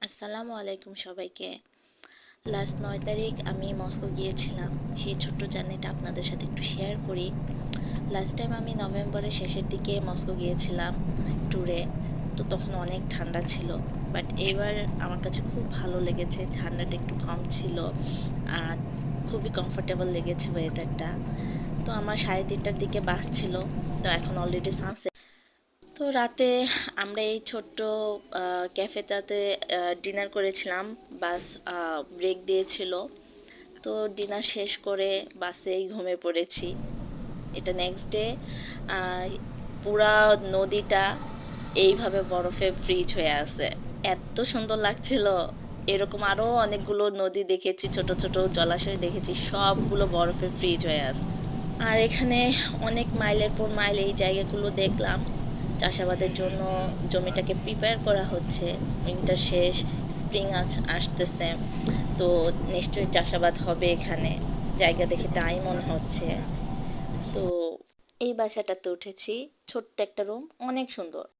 আসসালামু আলাইকুম সবাইকে। লাস্ট ৯ তারিখ আমি মস্কো গিয়েছিলাম। সেই ছোট্ট জার্নিটা আপনাদের সাথে একটু শেয়ার করি। লাস্ট টাইম আমি নভেম্বরের শেষের দিকে মস্কো গিয়েছিলাম ট্যুরে। তো তখন অনেক ঠান্ডা ছিল। বাট এবার আমার কাছে খুব ভালো লেগেছে। ঠান্ডাটা একটু কম ছিল। আর খুবই কমফোর্টেবল লেগেছে ওয়েদারটা। তো আমার ৩:৩০টার দিকে বাস ছিল। তো এখন অলরেডি সানসেট। তো রাতে আমরা এই ছোট্ট ক্যাফেটাতে ডিনার করেছিলাম। বাস ব্রেক দিয়েছিল। তো ডিনার শেষ করে বাসেই ঘুমিয়ে পড়েছি। এটা নেক্সট ডে। পুরা নদীটা এইভাবে বরফে ফ্রিজ হয়ে আছে। এত সুন্দর লাগছিল। এরকম আরো অনেকগুলো নদী দেখেছি, ছোট ছোট জলাশয় দেখেছি, সবগুলো বরফে ফ্রিজ হয়ে আছে। আর এখানে অনেক মাইলের পর মাইল এই জায়গাগুলো দেখলাম। চাষাবাদের জন্য জমিটাকে প্রিপেয়ার করা হচ্ছে। উইন্টার শেষ, স্প্রিং আসতেছে। তো নিশ্চয়ই চাষাবাদ হবে এখানে। জায়গা দেখে তাই মনে হচ্ছে। তো এই বাসাটাতে উঠেছি। ছোট্ট একটা রুম, অনেক সুন্দর।